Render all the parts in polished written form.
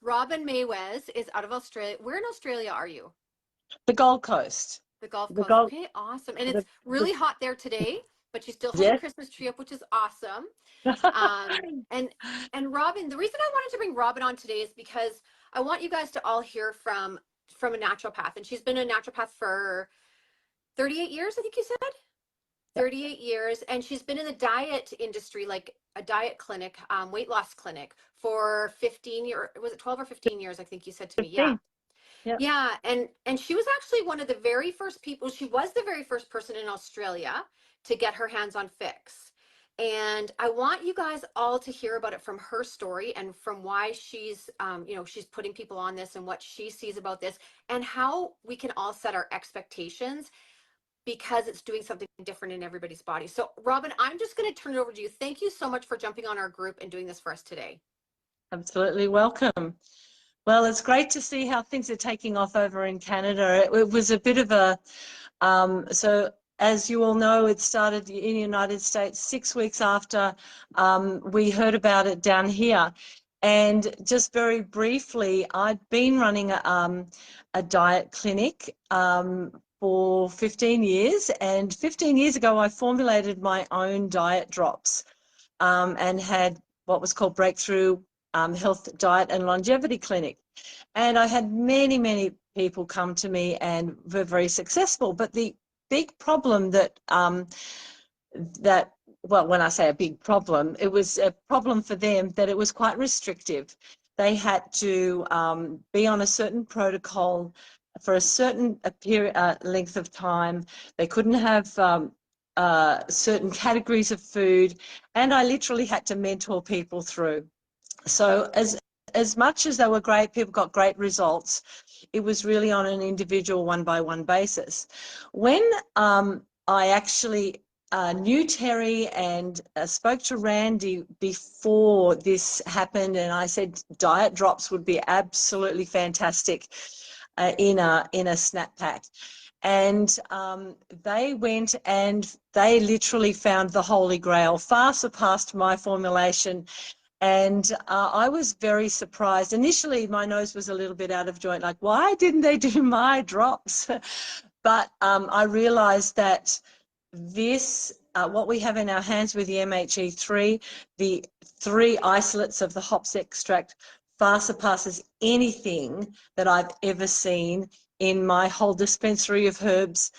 Robin Meywes is out of Australia. Where in Australia are you? The Gold Coast. The Gulf The Coast. Gold. Okay, awesome. And it's The really hot there today, but you still have your yes. Christmas tree up, which is awesome. Um, and Robin, the reason I wanted to bring Robin on today is because I want you guys to all hear from a naturopath, and she's been a naturopath for 38 years, I think you said. 38 years, and she's been in the diet industry, like a diet clinic, weight loss clinic for 15 years. Was it 12 or 15 years? I think you said to me. Yeah. 15. Yeah. Yeah, and she was actually one of the very first people. She was the very first person in Australia to get her hands on Phix. And I want you guys all to hear about it from her story and from why she's, she's putting people on this and what she sees about this and how we can all set our expectations because it's doing something different in everybody's body. So, Robin, I'm just going to turn it over to you. Thank you so much for jumping on our group and doing this for us today. Absolutely welcome. Well, it's great to see how things are taking off over in Canada. It was a bit of a, so as you all know, it started in the United States 6 weeks after we heard about it down here. And just very briefly, I'd been running a diet clinic for 15 years. And 15 years ago, I formulated my own diet drops and had what was called Breakthrough Health, Diet and Longevity Clinic. And I had many, many people come to me and were very successful. But the big problem well, when I say a big problem, it was a problem for them that it was quite restrictive. They had to be on a certain protocol for a certain length of time. They couldn't have certain categories of food, and I literally had to mentor people through. So as much as they were great, people got great results, it was really on an individual one-by-one basis. When I actually knew Terry and spoke to Randy before this happened, and I said diet drops would be absolutely fantastic in a snap pack. And they went and they literally found the Holy Grail, far surpassed my formulation. And I was very surprised. Initially, my nose was a little bit out of joint, like, why didn't they do my drops? But I realized that this, what we have in our hands with the MHE3, the 3 isolates of the hops extract, far surpasses anything that I've ever seen in my whole dispensary of herbs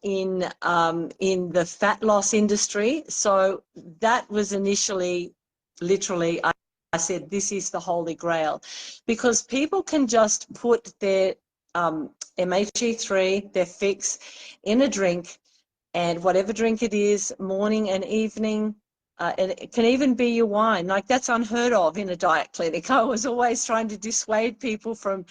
in the fat loss industry. So that was initially, literally, I said, this is the Holy Grail, because people can just put their MHE3, their Phix, in a drink, and whatever drink it is, morning and evening, and it can even be your wine. Like, that's unheard of in a diet clinic. I was always trying to dissuade people from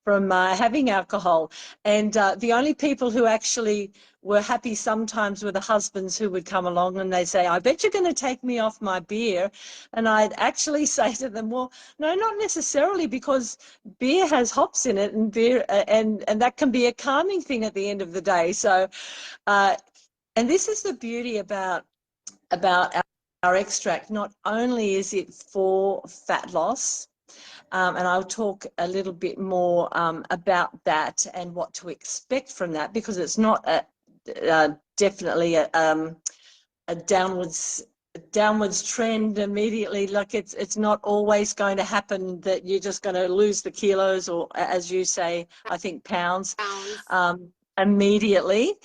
having alcohol, and the only people who actually were happy sometimes were the husbands who would come along and they say, I bet you're going to take me off my beer. And I'd actually say to them, well, no, not necessarily, because beer has hops in it, and beer and that can be a calming thing at the end of the day. So and this is the beauty about our extract. Not only is it for fat loss, and I'll talk a little bit more about that and what to expect from that, because it's not definitely a downwards trend immediately. Like, it's not always going to happen that you're just going to lose the kilos, or as you say, I think pounds. Immediately,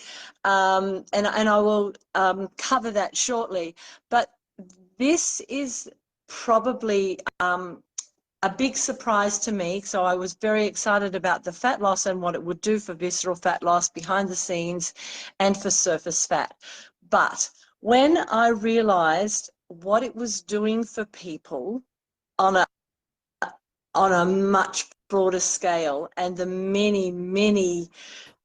and I will cover that shortly. But this is probably a big surprise to me. So I was very excited about the fat loss and what it would do for visceral fat loss behind the scenes and for surface fat. But when I realized what it was doing for people on a much broader scale, and the many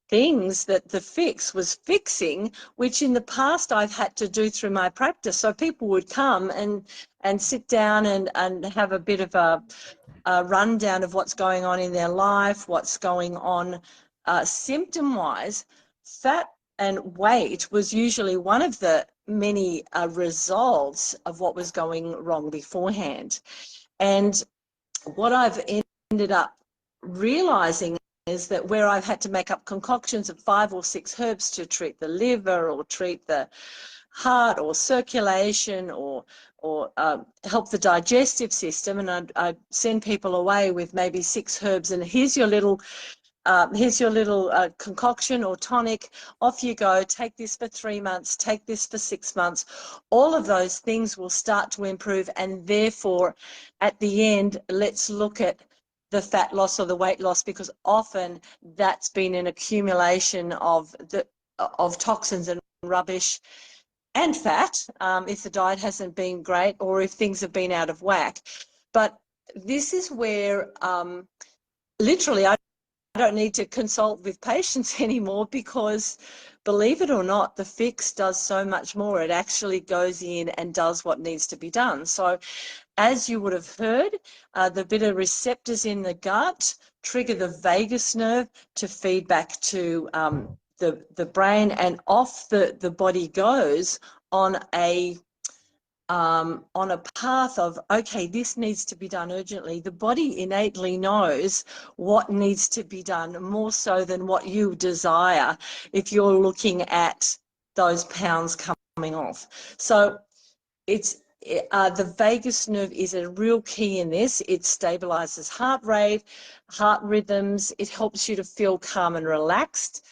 things that the Phix was fixing, which in the past I've had to do through my practice. So people would come and sit down and have a bit of a rundown of what's going on in their life, what's going on symptom-wise. Fat and weight was usually one of the many results of what was going wrong beforehand. And what I've ended up realizing is that where I've had to make up concoctions of 5 or 6 herbs to treat the liver or treat the heart or circulation or help the digestive system, and I'd send people away with maybe 6 herbs, and here's your little concoction or tonic, off you go, take this for 3 months, take this for 6 months. All of those things will start to improve, and therefore at the end, let's look at the fat loss or the weight loss, because often that's been an accumulation of toxins and rubbish and fat, if the diet hasn't been great or if things have been out of whack. But this is where literally I don't need to consult with patients anymore, because believe it or not, the Phix does so much more. It actually goes in and does what needs to be done. So as you would have heard, the beta receptors in the gut trigger the vagus nerve to feed back to the brain, and off the body goes on a path of, okay, this needs to be done urgently. The body innately knows what needs to be done, more so than what you desire if you're looking at those pounds coming off. So it's the vagus nerve is a real key in this. It stabilizes heart rate, heart rhythms. It helps you to feel calm and relaxed.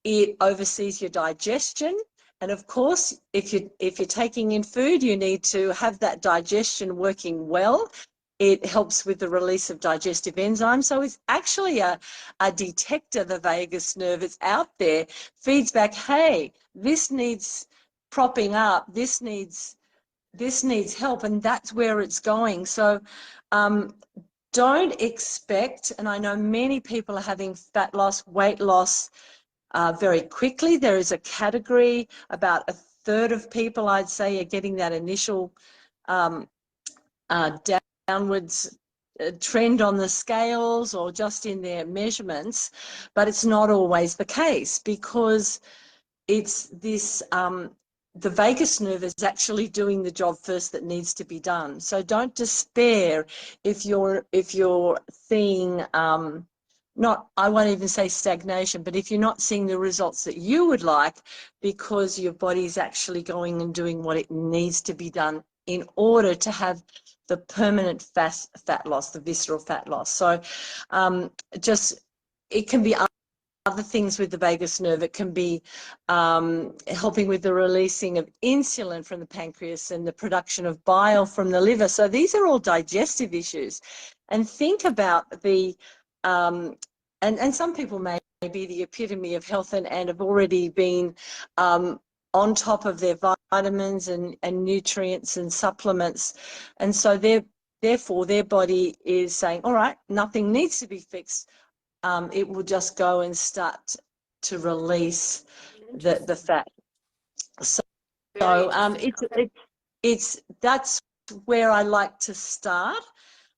It oversees your digestion. And of course, if you're taking in food, you need to have that digestion working well. It helps with the release of digestive enzymes. So it's actually a detector, the vagus nerve. It's out there, feeds back, hey, this needs propping up, this needs help, and that's where it's going. So don't expect, and I know many people are having fat loss, weight loss very quickly. There is a category, about 1/3 of people, I'd say, are getting that initial downwards trend on the scales or just in their measurements, but it's not always the case, because it's this the vagus nerve is actually doing the job first that needs to be done. So don't despair if you're seeing not, I won't even say stagnation, but if you're not seeing the results that you would like, because your body's actually going and doing what it needs to be done in order to have the permanent fat loss, the visceral fat loss. So just, it can be other things with the vagus nerve. It can be helping with the releasing of insulin from the pancreas and the production of bile from the liver. So these are all digestive issues. And think about the, and some people may be the epitome of health and have already been on top of their vitamins and nutrients and supplements. And so therefore their body is saying, all right, nothing needs to be fixed. It will just go and start to release the fat. So that's where I like to start,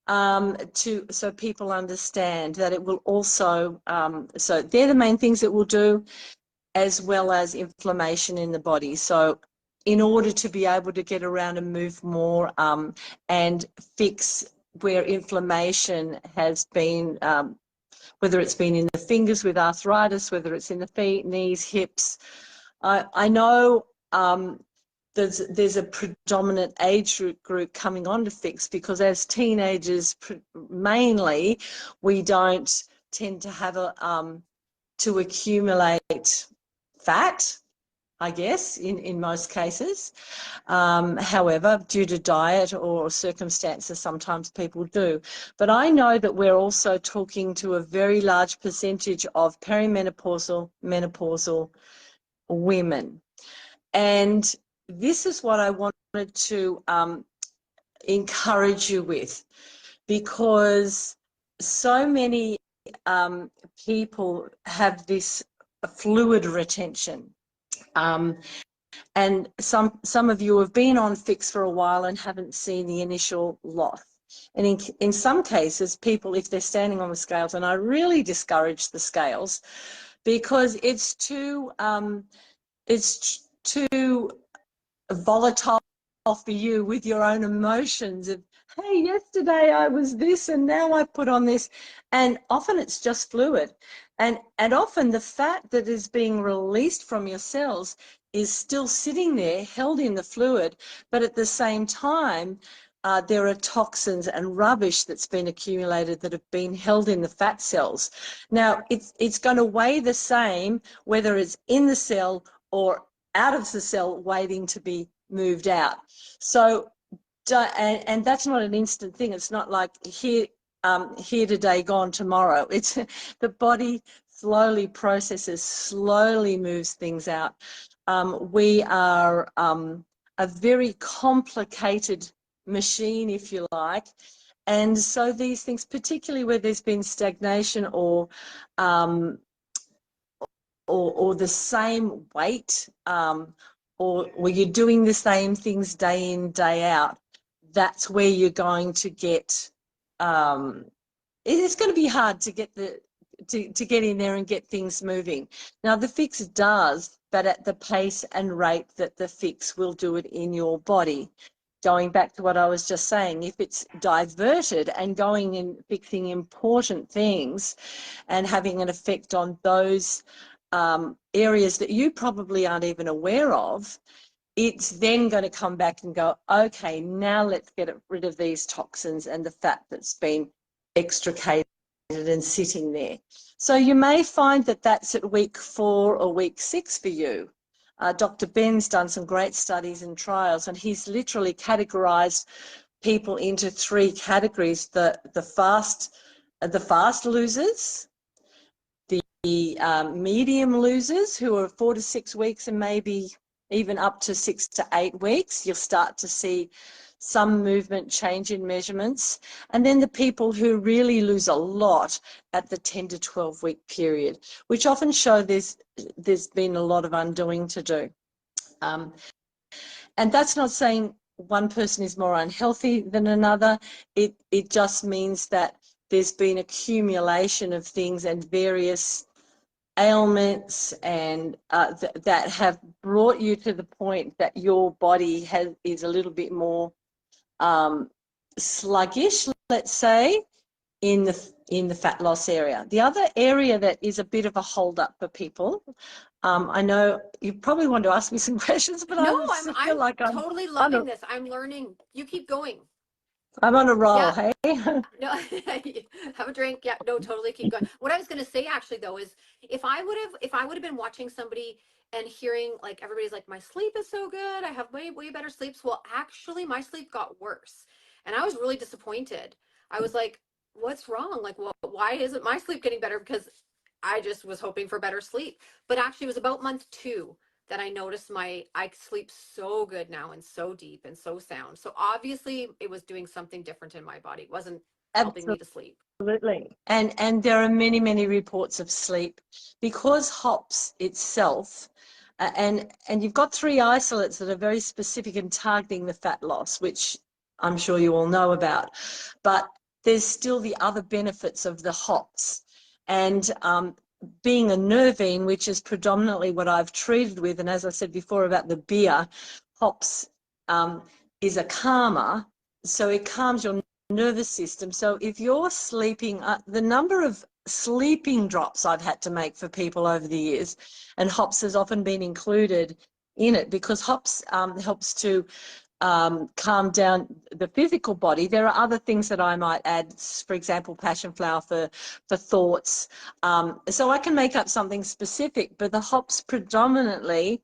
so people understand that it will also, so they're the main things it will do, as well as inflammation in the body. So in order to be able to get around and move more and fix where inflammation has been, whether it's been in the fingers with arthritis, whether it's in the feet, knees, hips. I know there's a predominant age group coming on to Phix, because as teenagers mainly, we don't tend to have to accumulate fat, I guess, in most cases. However, due to diet or circumstances, sometimes people do. But I know that we're also talking to a very large percentage of perimenopausal, menopausal women. And this is what I wanted to encourage you with, because so many people have this fluid retention. And some of you have been on Phix for a while and haven't seen the initial loss. And in some cases, people, if they're standing on the scales, and I really discourage the scales, because it's too volatile for you with your own emotions of hey, yesterday I was this and now I put on this. And often it's just fluid. And often the fat that is being released from your cells is still sitting there, held in the fluid, but at the same time, there are toxins and rubbish that's been accumulated that have been held in the fat cells. Now, it's going to weigh the same whether it's in the cell or out of the cell waiting to be moved out. So, and that's not an instant thing. It's not like here today, gone tomorrow. It's the body slowly processes, slowly moves things out. We are a very complicated machine, if you like. And so these things, particularly where there's been stagnation um, or the same weight, or where you're doing the same things day in, day out, that's where you're going to get, it's going to be hard to get to get in there and get things moving. Now, the Phix does, but at the pace and rate that the Phix will do it in your body. Going back to what I was just saying, if it's diverted and going and fixing important things and having an effect on those areas that you probably aren't even aware of, it's then going to come back and go, okay, now let's get rid of these toxins and the fat that's been extricated and sitting there. So you may find that that's at week 4 or week 6 for you. Dr. Ben's done some great studies and trials, and he's literally categorized people into 3 categories: the fast losers, the medium losers who are 4 to 6 weeks, and maybe even up to 6 to 8 weeks, you'll start to see some movement, change in measurements. And then the people who really lose a lot at the 10 to 12 week period, which often show there's been a lot of undoing to do. And that's not saying one person is more unhealthy than another. It just means that there's been accumulation of things and various ailments and that have brought you to the point that your body is a little bit more sluggish, let's say, in the fat loss area. The other area that is a bit of a hold up for people, I know you probably want to ask me some questions, but No, I just I'm feel like totally loving this. I'm learning. You keep going. I'm on a roll, Yeah. hey? No, have a drink. Yeah, no, totally keep going. What I was going to say actually though is if I would have been watching somebody and hearing like everybody's like my sleep is so good, I have way better sleeps. Well, actually my sleep got worse. And I was really disappointed. I was like, what's wrong? Like, well, why isn't my sleep getting better? Because I just was hoping for better sleep. But actually it was about month 2 that I noticed I sleep so good now and so deep and so sound. So obviously it was doing something different in my body. It wasn't helping me to sleep. Absolutely. And there are many reports of sleep because hops itself, and you've got 3 isolates that are very specific in targeting the fat loss, which I'm sure you all know about. But there's still the other benefits of the hops. And being a nervine, which is predominantly what I've treated with, and as I said before about the beer, hops is a calmer. So it calms your nervous system. So if you're sleeping, the number of sleeping drops I've had to make for people over the years, and hops has often been included in it because hops helps to calm down the physical body. There are other things that I might add, for example, passion flower for thoughts. So I can make up something specific, but the hops predominantly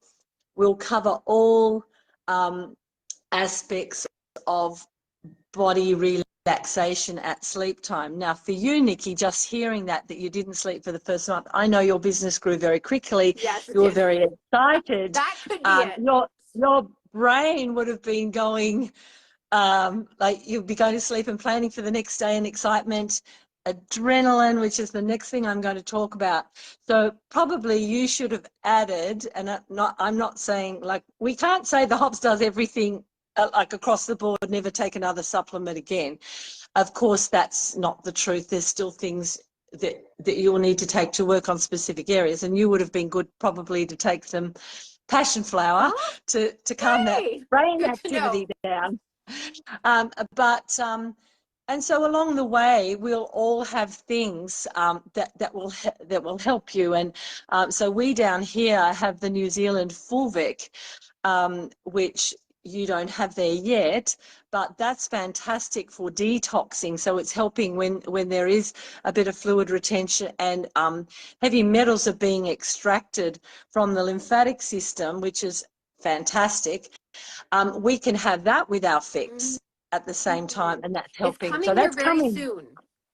will cover all aspects of body relaxation at sleep time. Now, for you, Nikki, just hearing that you didn't sleep for the first month, I know your business grew very quickly. Yes, it You were did. very excited. That could be it. Your brain would have been going, like you'd be going to sleep and planning for the next day and excitement, adrenaline, which is the next thing I'm going to talk about. So probably you should have added, and I'm not saying, like, we can't say the hops does everything like across the board, never take another supplement again. Of course, that's not the truth. There's still things that you'll need to take to work on specific areas, and you would have been good probably to take some passion flower Oh, to calm that great. brain Good to know. activity down. But and so along the way, we'll all have things that will help you. And so we down here have the New Zealand Fulvic, which you don't have there yet, but that's fantastic for detoxing. So it's helping when there is a bit of fluid retention and heavy metals are being extracted from the lymphatic system, which is fantastic. We can have that with our Phix at the same time, and that's It's helping. So coming here that's very soon.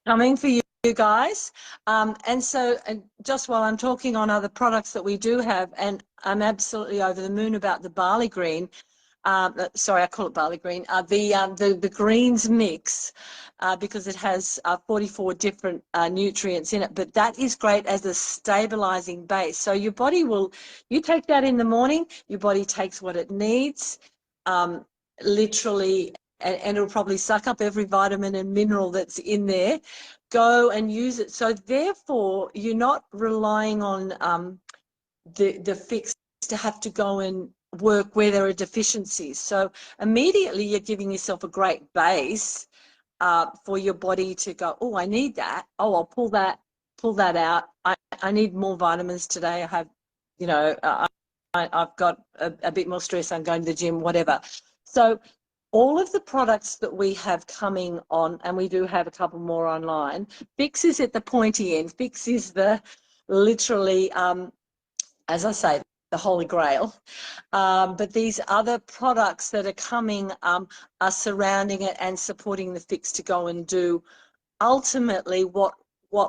coming for you guys. And so just while I'm talking on other products that we do have, and I'm absolutely over the moon about the barley green. Sorry, I call it barley green. The greens mix because it has 44 different nutrients in it, but that is great as a stabilizing base. So your body will, you take that in the morning, your body takes what it needs, literally, and it'll probably suck up every vitamin and mineral that's in there. Go and use it. So therefore, you're not relying on the Phix to have to go and work where there are deficiencies. So immediately you're giving yourself a great base for your body to go, oh, I need that. Oh, I'll pull that out. I need more vitamins today. I have, you know, I've got a bit more stress. I'm going to the gym, whatever. So all of the products that we have coming on, and we do have a couple more online, Phix is at the pointy end. Phix is the literally, as I say, the holy grail. But these other products that are coming are surrounding it and supporting the Phix to go and do ultimately what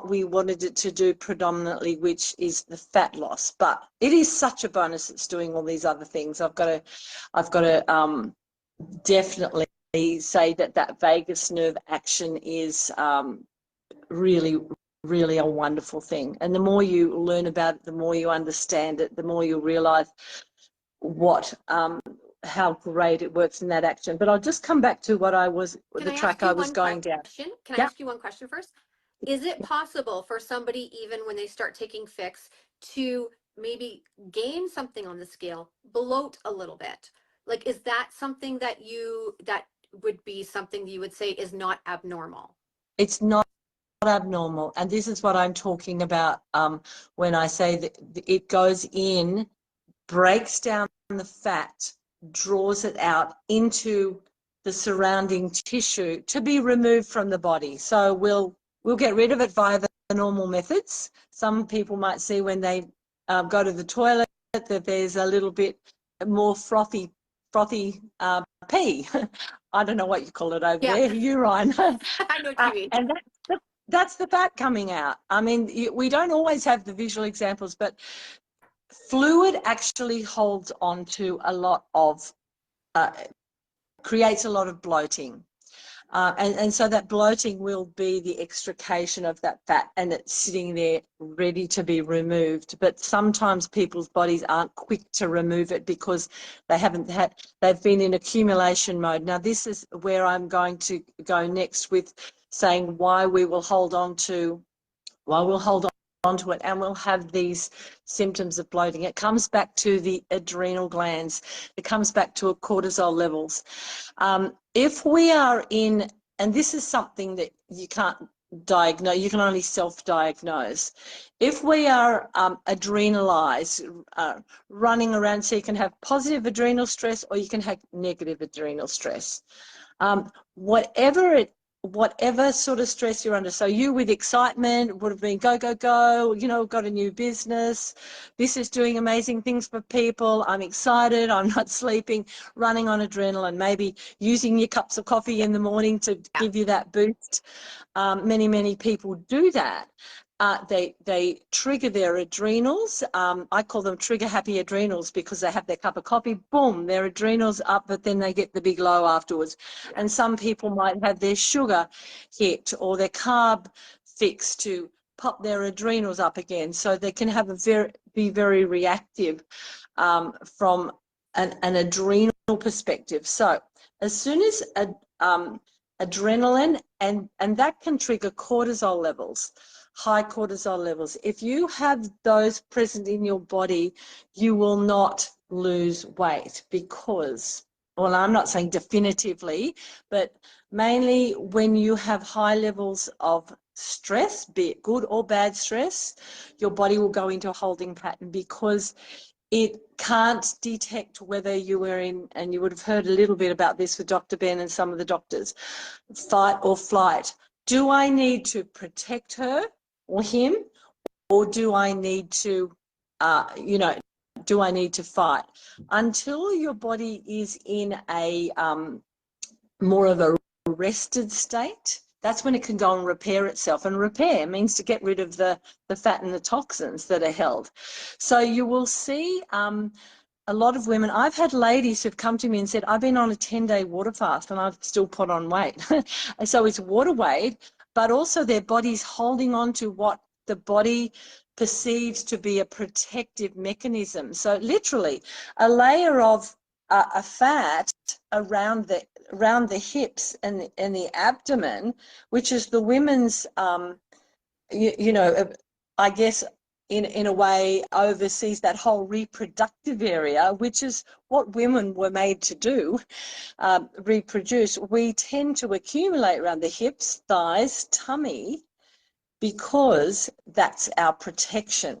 we wanted it to do predominantly, which is the fat loss. But it is such a bonus. It's doing all these other things. I've got to definitely say that vagus nerve action is really, really a wonderful thing. And the more you learn about it, the more you understand it, the more you realize what how great it works in that action. But I'll just come back to what I was, Can the I ask track I you was one going down. question? Can I Yeah, ask you one question first? Is it possible for somebody, even when they start taking Phix, to maybe gain something on the scale, bloat a little bit? Like, is that something that would be something you would say is not abnormal? it's not abnormal. And this is what I'm talking about when I say that it goes in, breaks down the fat, draws it out into the surrounding tissue to be removed from the body. So we'll get rid of it via the normal methods. Some people might see when they go to the toilet that there's a little bit more frothy pee. I don't know what you call it over Yeah, there, urine. I know what you mean. And that's the fat coming out. I mean, we don't always have the visual examples, but fluid actually holds on to a lot of, creates a lot of bloating. And so that bloating will be the extrication of that fat and it's sitting there ready to be removed. But sometimes people's bodies aren't quick to remove it because they've been in accumulation mode. Now, this is where I'm going to go next with saying why we'll hold on to it and we'll have these symptoms of bloating. It comes back to the adrenal glands. It comes back to cortisol levels. If we are in, and this is something that you can't diagnose, you can only self-diagnose. If we are adrenalized, running around, so you can have positive adrenal stress or you can have negative adrenal stress. Whatever sort of stress you're under. So you with excitement would have been go, go, go, you know, got a new business. This is doing amazing things for people. I'm excited. I'm not sleeping, running on adrenaline, maybe using your cups of coffee in the morning to Yeah. give you that boost. Many people do that. They trigger their adrenals. I call them trigger happy adrenals because they have their cup of coffee, boom, their adrenals up, but then they get the big low afterwards. And Yes. some people might have their sugar hit or their carb fix to pop their adrenals up again. So they can have be very reactive from an adrenal perspective. So as soon as adrenaline and that can trigger cortisol levels, high cortisol levels. If you have those present in your body, you will not lose weight because well, I'm not saying definitively, but mainly when you have high levels of stress, be it good or bad stress, your body will go into a holding pattern because it can't detect whether you were in, and you would have heard a little bit about this with Dr. Ben and some of the doctors, fight or flight. Do I need to protect her or him, or do I need to, do I need to fight? Until your body is in a more of a rested state, that's when it can go and repair itself. And repair means to get rid of the fat and the toxins that are held. So you will see a lot of women, I've had ladies who've come to me and said, I've been on a 10-day water fast and I've still put on weight. So it's water weight, but also their body's holding on to what the body perceives to be a protective mechanism. So literally a layer of a fat around the hips and the abdomen, which is the women's, I guess, in a way oversees that whole reproductive area, which is what women were made to do, reproduce. We tend to accumulate around the hips, thighs, tummy, because that's our protection.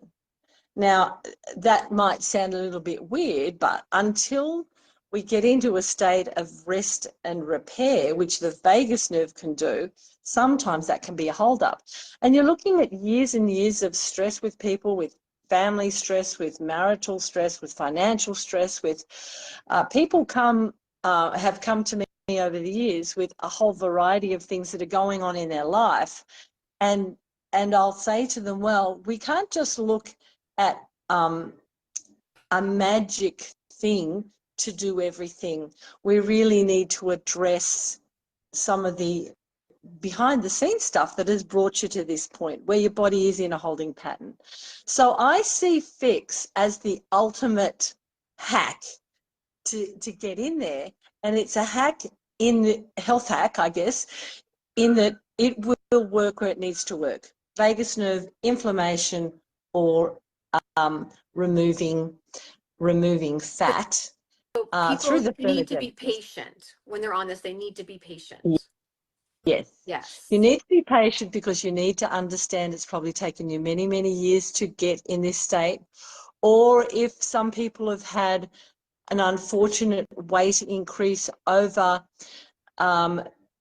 Now, that might sound a little bit weird, but until we get into a state of rest and repair, which the vagus nerve can do, sometimes that can be a holdup. And you're looking at years and years of stress with people, with family stress, with marital stress, with financial stress, with people have come to me over the years with a whole variety of things that are going on in their life. And I'll say to them, well, we can't just look at a magic thing to do everything. We really need to address some of the behind the scenes stuff that has brought you to this point where your body is in a holding pattern. So I see Phix as the ultimate hack to get in there. And it's a hack in the health hack, I guess, in that it will work where it needs to work. Vagus nerve inflammation or removing fat So through people the need to be thermogenesis. patient when they're on this. They need to be patient. Yes. You Yes. need to be patient because you need to understand it's probably taken you many, many years to get in this state. Or if some people have had an unfortunate weight increase over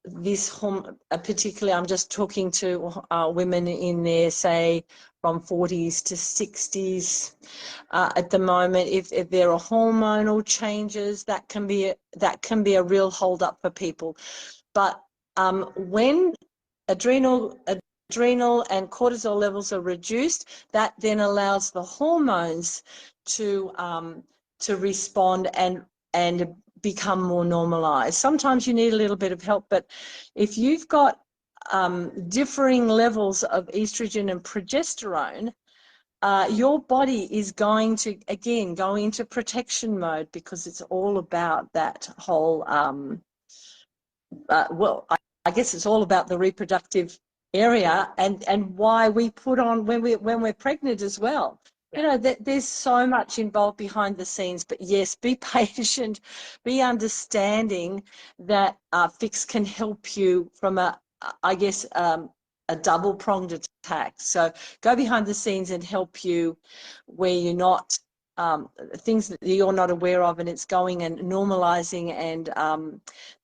this, particularly I'm just talking to women in their, say, from 40s to 60s at the moment. If there are hormonal changes, that can be a real hold up for people. But when adrenal and cortisol levels are reduced, that then allows the hormones to respond and become more normalized. Sometimes you need a little bit of help, but if you've got differing levels of estrogen and progesterone, your body is going to, again, go into protection mode because it's all about that whole, I guess it's all about the reproductive area and why we put on when we're pregnant as well. You know, that there's so much involved behind the scenes, but yes, be patient, be understanding that Phix can help you from I guess, a double-pronged attack. So go behind the scenes and help you where you're not, things that you're not aware of, and it's going and normalizing and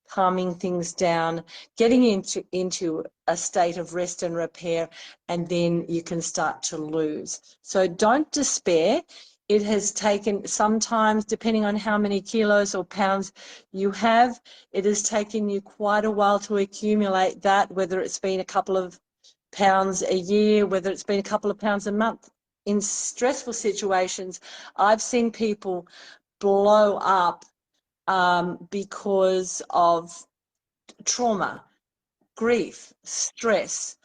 calming things down, getting into a state of rest and repair, and then you can start to lose. So don't despair. It has taken, sometimes, depending on how many kilos or pounds you have, it has taken you quite a while to accumulate that, whether it's been a couple of pounds a year, whether it's been a couple of pounds a month. In stressful situations, I've seen people blow up because of trauma, grief, stress.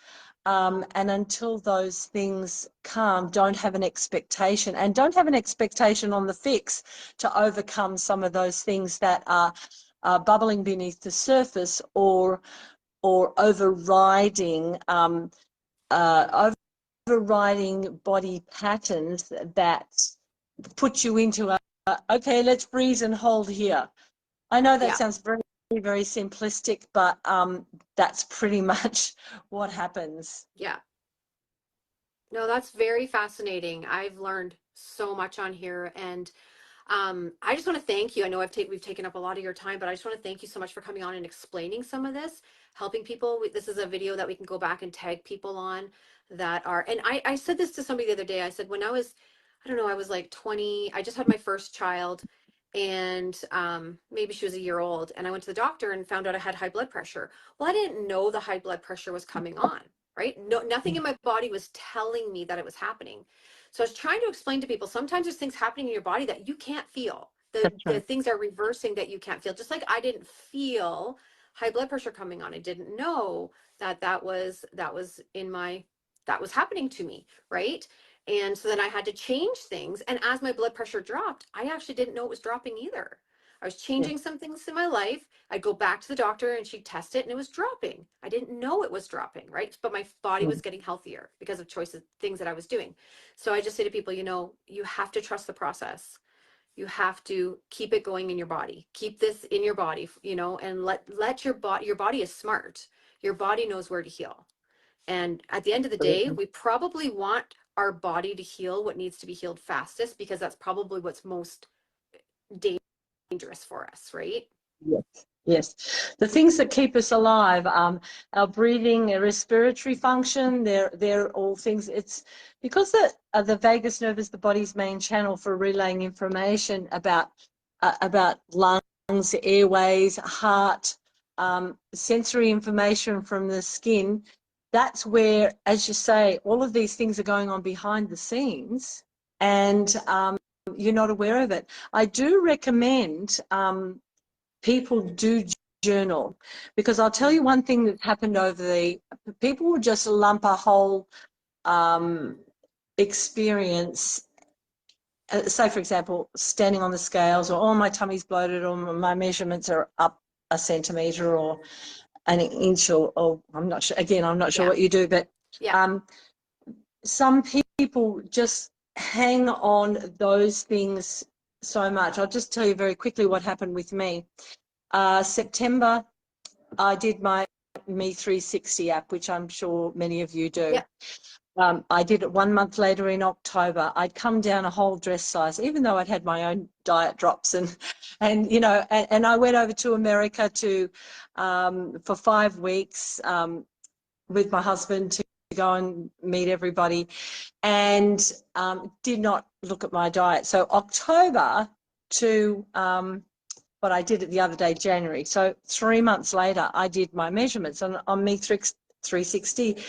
And until those things calm, don't have an expectation, and don't have an expectation on the Phix to overcome some of those things that are bubbling beneath the surface or overriding overriding body patterns that put you into a, okay, let's freeze and hold here. I know that Yeah. sounds very, very simplistic, but that's pretty much what happens. Yeah. No, that's very fascinating. I've learned so much on here, and I just want to thank you. I know we've taken up a lot of your time, but I just want to thank you so much for coming on and explaining some of this, helping people. This is a video that we can go back and tag people on that are, and I said this to somebody the other day. I said, when I was, I don't know, I was like 20, I just had my first child, and maybe she was a year old, and I went to the doctor and found out I had high blood pressure. Well, I didn't know the high blood pressure was coming on, right? No, nothing in my body was telling me that it was happening. So I was trying to explain to people, sometimes there's things happening in your body that you can't feel. That's The right. things are reversing that you can't feel. Just like I didn't feel high blood pressure coming on. I didn't know that that was in my, that was happening to me, right? And so then I had to change things. And as my blood pressure dropped, I actually didn't know it was dropping either. I was Yeah. changing some things in my life. I'd go back to the doctor and she'd test it and it was dropping. I didn't know it was dropping, right? But my body was Mm. getting healthier because of choices, things that I was doing. So I just say to people, you have to trust the process. You have to keep it going in your body. Keep this in your body, and let your body is smart. Your body knows where to heal. And at the end of the day, Absolutely. we probably want our body to heal what needs to be healed fastest because that's probably what's most dangerous for us, right? Yes, yes. The things that keep us alive, our breathing, our respiratory function, they're all things. It's because the vagus nerve is the body's main channel for relaying information about lungs, airways, heart, sensory information from the skin. That's where, as you say, all of these things are going on behind the scenes, and you're not aware of it. I do recommend people do journal, because I'll tell you one thing that's happened over the people will just lump a whole um, experience, say for example standing on the scales, or oh my tummy's bloated, or my measurements are up a centimetre or an inch, or I'm not sure, again I'm not sure Yeah. what you do, but Yeah. um, some people just hang on those things so much. I'll just tell you very quickly what happened with me. September, I did my Me 360 app, which I'm sure many of you do. Yeah. I did it 1 month later in October. I'd come down a whole dress size, even though I'd had my own diet drops, and I went over to America for 5 weeks with my husband to go and meet everybody, and did not look at my diet. So October to but I did it the other day, January. So 3 months later, I did my measurements on Me 360.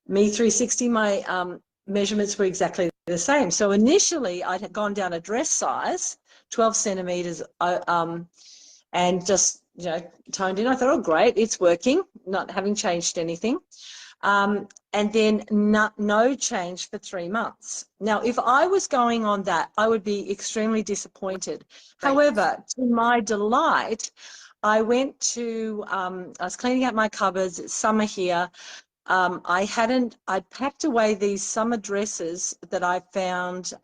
Me 360, my measurements were exactly the same. So initially, I had gone down a dress size, 12 centimeters, and just toned in. I thought, oh great, it's working, not having changed anything. And then no change for 3 months. Now, if I was going on that, I would be extremely disappointed. Right. However, to my delight, I was cleaning out my cupboards. It's summer here. I'd packed away these summer dresses that I found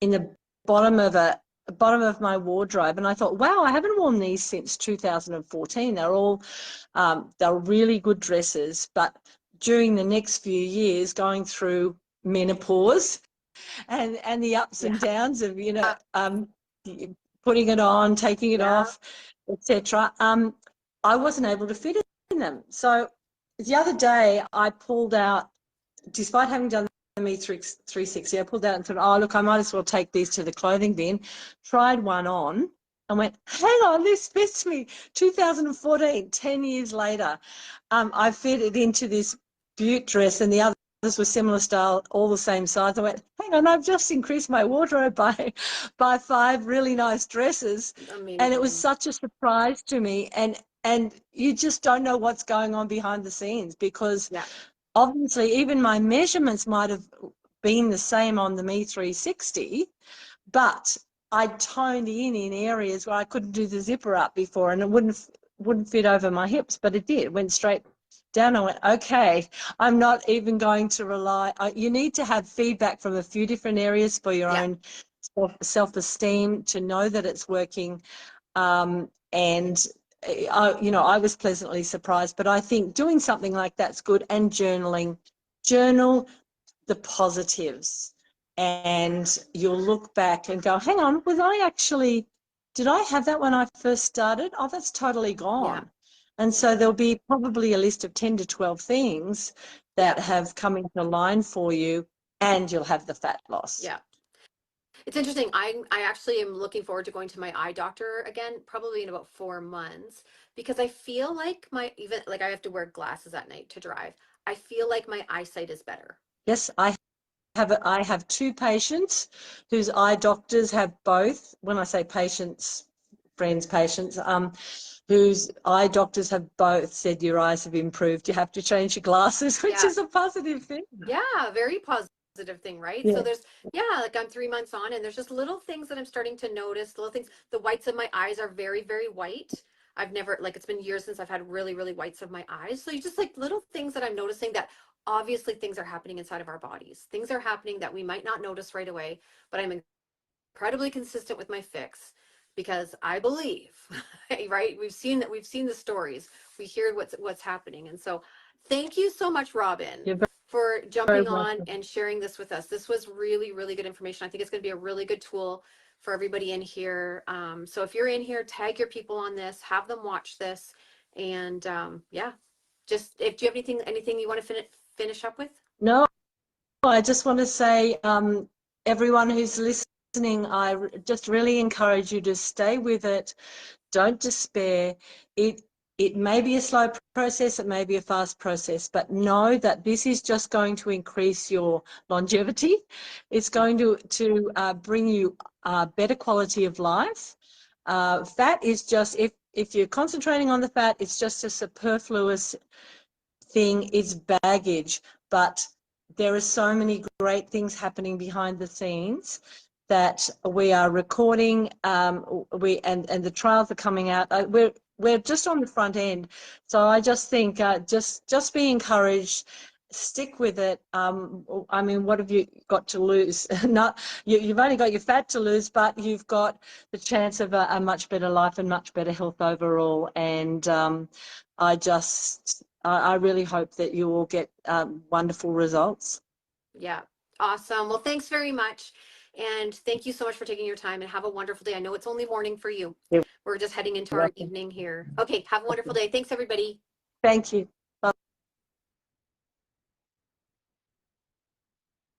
in the bottom of my wardrobe, and I thought, wow, I haven't worn these since 2014. They're really good dresses, but during the next few years, going through menopause and the ups Yeah. and downs of putting it on, taking it Yeah. off, etc. I wasn't able to fit in them. So the other day, I pulled out, despite having done the Me 360, I pulled out and thought, oh, look, I might as well take these to the clothing bin. Tried one on and went, hang on, this fits me. 2014, 10 years later, I fit it into this butte dress, and the others were similar style, all the same size. I went, hang on, I've just increased my wardrobe by 5 really nice dresses. And it was Amazing. such a surprise to me. And you just don't know what's going on behind the scenes, because Yeah. obviously even my measurements might have been the same on the Me 360, but I toned in areas where I couldn't do the zipper up before, and it wouldn't fit over my hips, but it did. It went straight down. I went, okay, I'm not even going to rely. You need to have feedback from a few different areas for your Yeah. own self-esteem to know that it's working. And I was pleasantly surprised, but I think doing something like that's good, and journal the positives, and you'll look back and go, hang on, did I have that when I first started? Oh, that's totally Yeah. gone. And so there'll be probably a list of 10 to 12 things that Yeah. have come into line for you, and you'll have the fat loss. Yeah. It's interesting. I actually am looking forward to going to my eye doctor again, probably in about 4 months, because I feel like even like I have to wear glasses at night to drive. I feel like my eyesight is better. Yes, I have two patients whose eye doctors have both. When I say patients, friends, patients, whose eye doctors have both said your eyes have improved. You have to change your glasses, which Yeah. is a positive thing. Yeah, very positive thing, right? So Yeah. there's, yeah, like I'm 3 months on and there's just little things that I'm starting to notice, little things. The whites of my eyes are very, very white. I've never, like, it's been years since I've had really, really whites of my eyes. So you just like little things that I'm noticing that obviously things are happening inside of our bodies. Things are happening that we might not notice right away, but I'm incredibly consistent with my fix because I believe, right? We've seen the stories. We hear what's happening. And so thank you so much, Robin, You're for very jumping on welcome. and sharing this with us. This was really, really good information. I think it's going to be a really good tool for everybody in here. So if you're in here, tag your people on this, have them watch this. And yeah, just if do you have anything you want to finish up with? No, I just want to say, everyone who's listening, just really encourage you to stay with it. Don't despair. It may be a slow process, it may be a fast process, but know that this is just going to increase your longevity. It's going to bring you better quality of life. Fat is just, if you're concentrating on the fat, it's just a superfluous thing, is baggage. But there are so many great things happening behind the scenes that we are recording, and the trials are coming out. We're just on the front end, so I just think, just be encouraged. Stick with it. I mean, what have you got to lose? Not you've only got your fat to lose, but you've got the chance of a much better life and much better health overall. And I really hope that you will get wonderful results. Yeah. Awesome. Well, thanks very much. And thank you so much for taking your time and have a wonderful day. I know it's only morning for you. You're We're just heading into our welcome. evening here. Okay. Have a wonderful day. Thanks, everybody. Thank you.